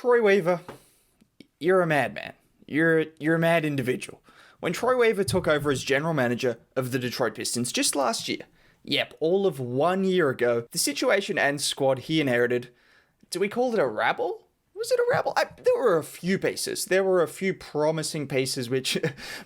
Troy Weaver, you're a madman. You're a mad individual. When Troy Weaver took over as general manager of the Detroit Pistons just last year, yep, all of 1 year ago, the situation and squad he inherited, do we call it a rabble? Was it a rabble? There were a few pieces. There were a few promising pieces which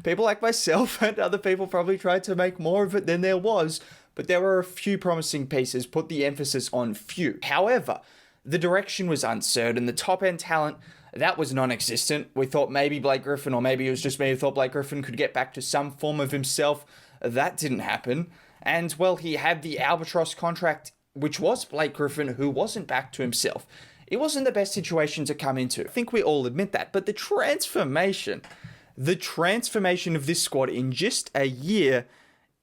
people like myself and other people probably tried to make more of it than there was. But there were a few promising pieces, put the emphasis on few. However, the direction was uncertain. The top-end talent, that was non-existent. We thought maybe Blake Griffin, or maybe it was just me who thought Blake Griffin could get back to some form of himself. That didn't happen. And, well, he had the albatross contract, which was Blake Griffin, who wasn't back to himself. It wasn't the best situation to come into. I think we all admit that. But the transformation of this squad in just a year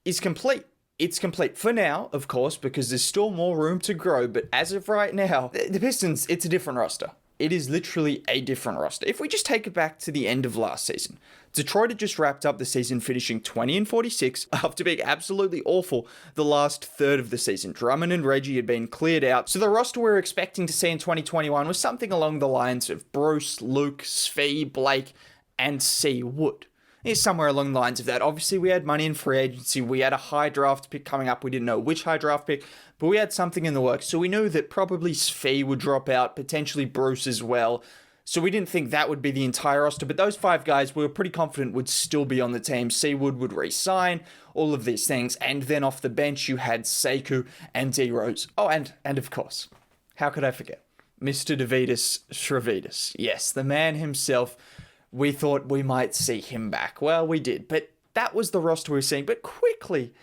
is complete. It's complete for now, of course, because there's still more room to grow. But as of right now, the Pistons, it's a different roster. It is literally a different roster. If we just take it back to the end of last season, Detroit had just wrapped up the season finishing 20-46 after being absolutely awful the last third of the season. Drummond and Reggie had been cleared out. So the roster we were expecting to see in 2021 was something along the lines of Bruce, Luke, Svi, Blake, and C. Wood. It's somewhere along the lines of that. Obviously, we had money in free agency. We had a high draft pick coming up. We didn't know which high draft pick, but we had something in the works. So we knew that probably Svi would drop out, potentially Bruce as well. So we didn't think that would be the entire roster, but those five guys we were pretty confident would still be on the team. Seawood would re-sign, all of these things. And then off the bench, you had Sekou and D Rose. Oh, and of course, how could I forget? Mr. Davidas Shravidis. Yes, the man himself. We thought we might see him back. Well, we did, but that was the roster we were seeing. But quickly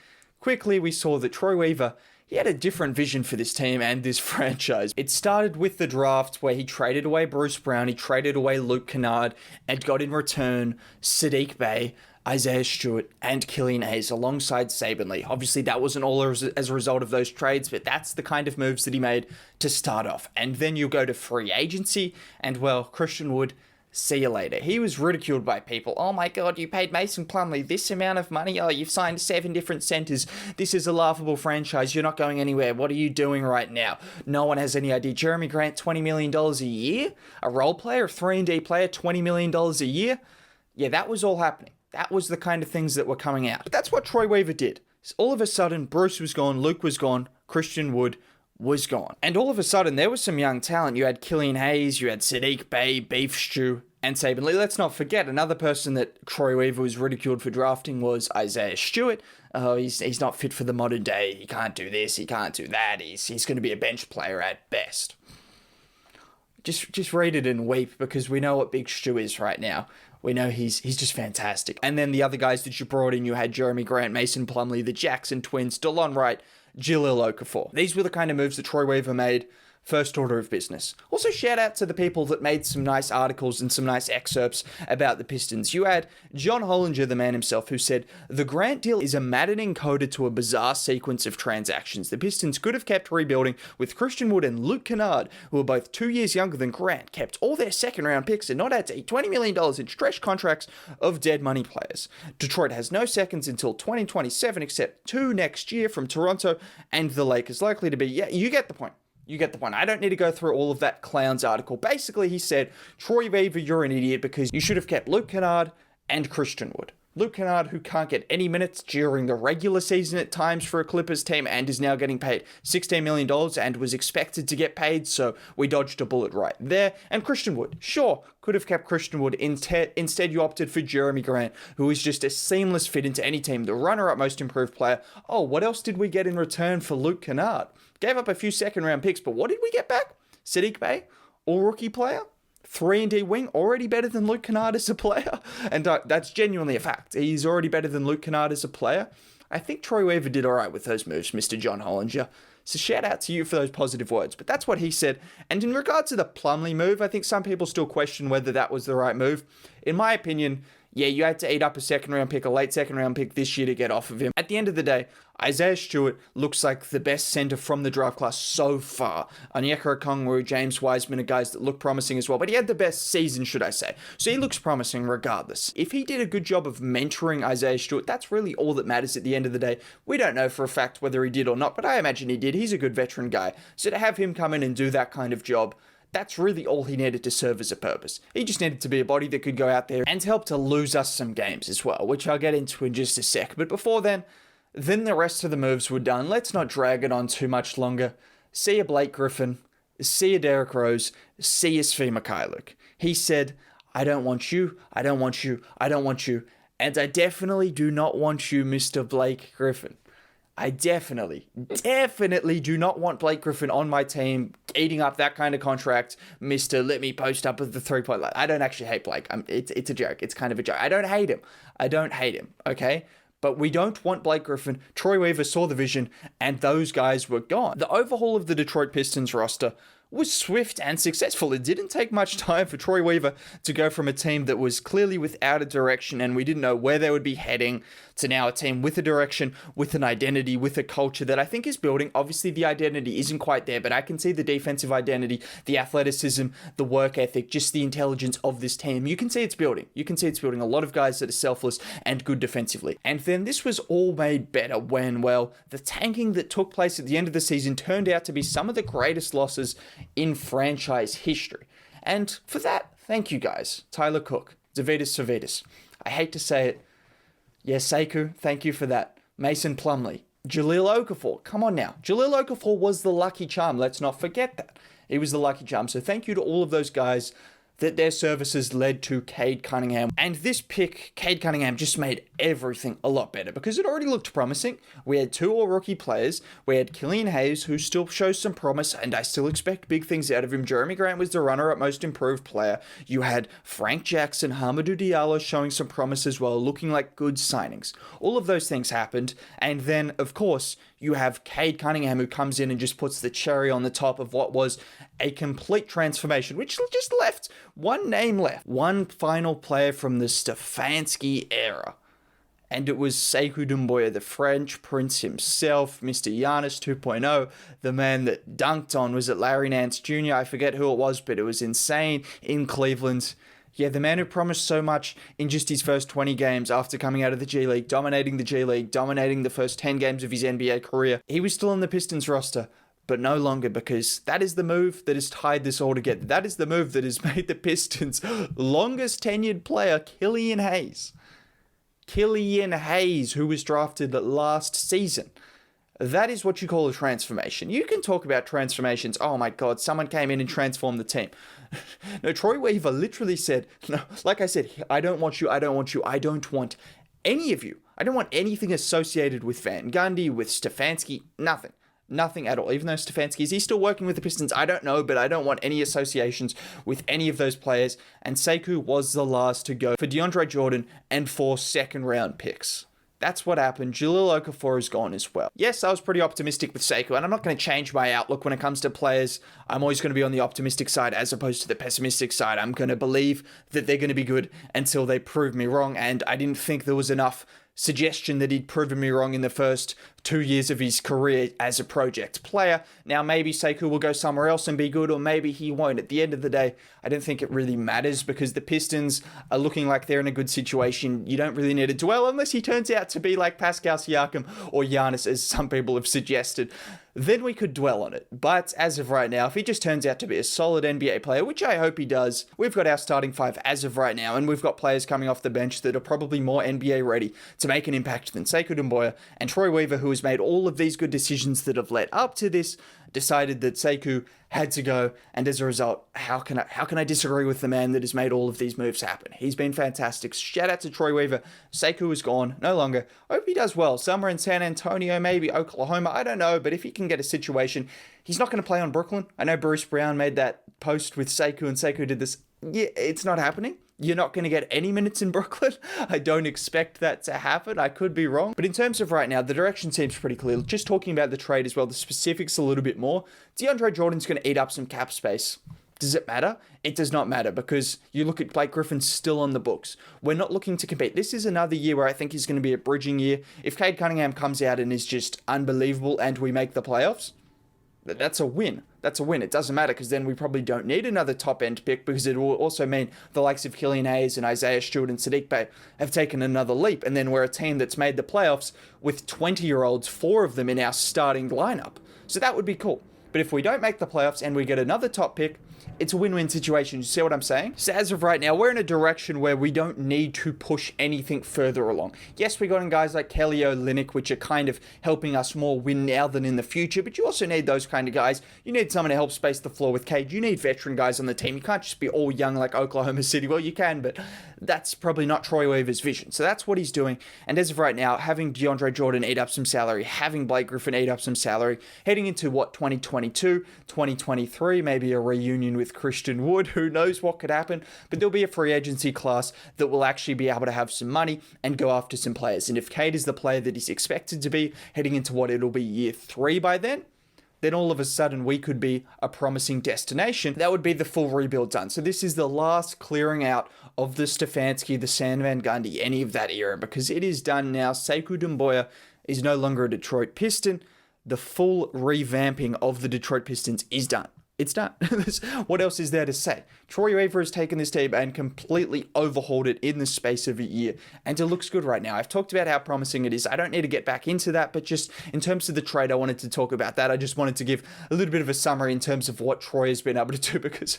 we saw that Troy Weaver, he had a different vision for this team and this franchise. It started with the draft where he traded away Bruce Brown, he traded away Luke Kennard, and got in return Saddiq Bey, Isaiah Stewart, and Killian Hayes alongside Saben Lee. Obviously, that wasn't all as a result of those trades, but that's the kind of moves that he made to start off. And then you go to free agency, and well, Christian Wood, see you later. He was ridiculed by people. Oh my god, you paid Mason Plumlee this amount of money. Oh, you've signed 7 different centers. This is a laughable franchise. You're not going anywhere. What are you doing right now? No one has any idea. Jeremy Grant, $20 million a year? A role player, a 3-and-D player, $20 million a year? Yeah, that was all happening. That was the kind of things that were coming out. But that's what Troy Weaver did. So all of a sudden, Bruce was gone, Luke was gone, Christian Wood was gone. And all of a sudden, there was some young talent. You had Killian Hayes, you had Saddiq Bey, Beef Stew, and Saben Lee. Let's not forget, another person that Troy Weaver was ridiculed for drafting was Isaiah Stewart. Oh, he's not fit for the modern day. He can't do this, he can't do that. He's going to be a bench player at best. Just read it and weep, because we know what Big Stew is right now. We know he's just fantastic. And then the other guys that you brought in, you had Jeremy Grant, Mason Plumlee, the Jackson Twins, DeLon Wright, Jahlil Okafor. These were the kind of moves that Troy Weaver made. First order of business. Also, shout out to the people that made some nice articles and some nice excerpts about the Pistons. You had John Hollinger, the man himself, who said, "The Grant deal is a maddening coda to a bizarre sequence of transactions. The Pistons could have kept rebuilding with Christian Wood and Luke Kennard, who are both 2 years younger than Grant, kept all their second-round picks and not had to eat $20 million in stretch contracts of dead money players. Detroit has no seconds until 2027, except 2 next year from Toronto and the Lakers, likely to be..." Yeah, you get the point. You get the point. I don't need to go through all of that clown's article. Basically, he said, Troy Weaver, you're an idiot because you should have kept Luke Kennard and Christian Wood. Luke Kennard, who can't get any minutes during the regular season at times for a Clippers team and is now getting paid $16 million and was expected to get paid, so we dodged a bullet right there. And Christian Wood, sure, could have kept Christian Wood. Instead, you opted for Jeremy Grant, who is just a seamless fit into any team, the runner-up most improved player. Oh, what else did we get in return for Luke Kennard? Gave up a few second-round picks, but what did we get back? Saddiq Bey, all-rookie player? 3-and-D wing, already better than Luke Kennard as a player? And that's genuinely a fact. He's already better than Luke Kennard as a player. I think Troy Weaver did all right with those moves, Mr. John Hollinger. So shout out to you for those positive words. But that's what he said. And in regards to the Plumlee move, I think some people still question whether that was the right move. In my opinion, yeah, you had to eat up a second-round pick, a late second-round pick this year to get off of him. At the end of the day, Isaiah Stewart looks like the best center from the draft class so far. Onyeka Okongwu, James Wiseman are guys that look promising as well, but he had the best season, should I say. So he looks promising regardless. If he did a good job of mentoring Isaiah Stewart, that's really all that matters at the end of the day. We don't know for a fact whether he did or not, but I imagine he did. He's a good veteran guy. So to have him come in and do that kind of job, That's really all he needed to serve as a purpose. He just needed to be a body that could go out there and help to lose us some games as well, which I'll get into in just a sec. But before then the rest of the moves were done. Let's not drag it on too much longer. See ya, Blake Griffin. See ya, Derrick Rose. See ya, Svi Mikhailuk. He said, I don't want you, I don't want you, I don't want you. And I definitely do not want you, Mr. Blake Griffin. I definitely do not want Blake Griffin on my team, eating up that kind of contract, Mr. Let me post up at the three-point line. I don't actually hate Blake. It's a joke. It's kind of a joke. I don't hate him, okay? But we don't want Blake Griffin. Troy Weaver saw the vision, and those guys were gone. The overhaul of the Detroit Pistons roster was swift and successful. It didn't take much time for Troy Weaver to go from a team that was clearly without a direction and we didn't know where they would be heading to now a team with a direction, with an identity, with a culture that I think is building. Obviously, the identity isn't quite there, but I can see the defensive identity, the athleticism, the work ethic, just the intelligence of this team. You can see it's building. You can see it's building a lot of guys that are selfless and good defensively. And then this was all made better when, well, the tanking that took place at the end of the season turned out to be some of the greatest losses in franchise history. And for that, thank you guys. Tyler Cook, Zavitas Savitas. I hate to say it. Yes, Sekou, thank you for that. Mason Plumlee. Jahlil Okafor, come on now. Jahlil Okafor was the lucky charm. Let's not forget that. He was the lucky charm. So thank you to all of those guys that their services led to Cade Cunningham. And this pick, Cade Cunningham, just made everything a lot better because it already looked promising. We had two all-rookie players. We had Killian Hayes, who still shows some promise, and I still expect big things out of him. Jeremy Grant was the runner-up most improved player. You had Frank Jackson, Hamidou Diallo showing some promise as well, looking like good signings. All of those things happened, and then, of course, you have Cade Cunningham, who comes in and just puts the cherry on the top of what was a complete transformation, which just left one name left. One final player from the Stefanski era. And it was Sekou Doumbouya, the French prince himself, Mr. Giannis 2.0, the man that dunked on, was it Larry Nance Jr.? I forget who it was, but it was insane in Cleveland. Yeah, the man who promised so much in just his first 20 games after coming out of the G League, dominating the G League, dominating the first 10 games of his NBA career. He was still on the Pistons roster, but no longer, because that is the move that has tied this all together. That is the move that has made the Pistons' longest tenured player, Killian Hayes. Killian Hayes, who was drafted last season. That is what you call a transformation. You can talk about transformations. Oh my God, someone came in and transformed the team. No, Troy Weaver literally said, no, like I said, I don't want you, I don't want you, I don't want any of you. I don't want anything associated with Van Gundy, with Stefanski, nothing. Nothing at all. Even though Stefanski, is he still working with the Pistons? I don't know, but I don't want any associations with any of those players. And Sekou was the last to go for DeAndre Jordan and 4 second-round picks. That's what happened. Jahlil Okafor is gone as well. Yes, I was pretty optimistic with Sekou, and I'm not going to change my outlook when it comes to players. I'm always going to be on the optimistic side as opposed to the pessimistic side. I'm going to believe that they're going to be good until they prove me wrong, and I didn't think there was enough suggestion that he'd proven me wrong in the first 2 years of his career as a project player. Now, maybe Sekou will go somewhere else and be good, or maybe he won't. At the end of the day, I don't think it really matters because the Pistons are looking like they're in a good situation. You don't really need to dwell unless he turns out to be like Pascal Siakam or Giannis, as some people have suggested. Then we could dwell on it. But as of right now, if he just turns out to be a solid NBA player, which I hope he does, we've got our starting five as of right now, and we've got players coming off the bench that are probably more NBA ready to make an impact than Sekou Doumbouya, and Troy Weaver, who has made all of these good decisions that have led up to this, decided that Sekou had to go, and as a result, how can I disagree with the man that has made all of these moves happen? He's been fantastic. Shout out to Troy Weaver. Sekou is gone, no longer. I hope he does well. Somewhere in San Antonio, maybe Oklahoma, I don't know, but if he can get a situation, he's not going to play on Brooklyn. I know Bruce Brown made that post with Sekou, and Sekou did this. Yeah, it's not happening. You're not going to get any minutes in Brooklyn. I don't expect that to happen. I could be wrong. But in terms of right now, the direction seems pretty clear. Just talking about the trade as well, the specifics a little bit more. DeAndre Jordan's going to eat up some cap space. Does it matter? It does not matter because you look at Blake Griffin still on the books. We're not looking to compete. This is another year where I think is going to be a bridging year. If Cade Cunningham comes out and is just unbelievable and we make the playoffs, that's a win. That's a win. It doesn't matter because then we probably don't need another top-end pick because it will also mean the likes of Killian Hayes and Isaiah Stewart and Sadiq Bey have taken another leap. And then we're a team that's made the playoffs with 20-year-olds, 4 of them in our starting lineup. So that would be cool. But if we don't make the playoffs and we get another top pick, it's a win-win situation. You see what I'm saying? So as of right now, we're in a direction where we don't need to push anything further along. Yes, we got in guys like Kelly Olynyk, which are kind of helping us more win now than in the future, but you also need those kind of guys. You need someone to help space the floor with Cade. You need veteran guys on the team. You can't just be all young like Oklahoma City. Well, you can, but that's probably not Troy Weaver's vision. So that's what he's doing. And as of right now, having DeAndre Jordan eat up some salary, having Blake Griffin eat up some salary, heading into 2022, 2023, maybe a reunion with Christian Wood, who knows what could happen, but there'll be a free agency class that will actually be able to have some money and go after some players. And if Cade is the player that he's expected to be, heading into what it'll be year 3 by then all of a sudden we could be a promising destination. That would be the full rebuild done. So this is the last clearing out of the Stefanski, the Stan Van Gundy, any of that era, because it is done now. Sekou Doumbouya is no longer a Detroit Piston. The full revamping of the Detroit Pistons is done. It's done. What else is there to say? Troy Weaver has taken this team and completely overhauled it in the space of a year, and it looks good right now. I've talked about how promising it is. I don't need to get back into that, but just in terms of the trade, I wanted to talk about that. I just wanted to give a little bit of a summary in terms of what Troy has been able to do, because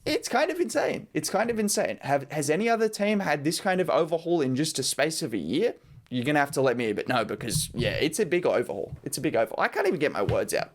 it's kind of insane. It's kind of insane. Has any other team had this kind of overhaul in just a space of a year? You're going to have to let me know, because, yeah, it's a big overhaul. It's a big overhaul. I can't even get my words out.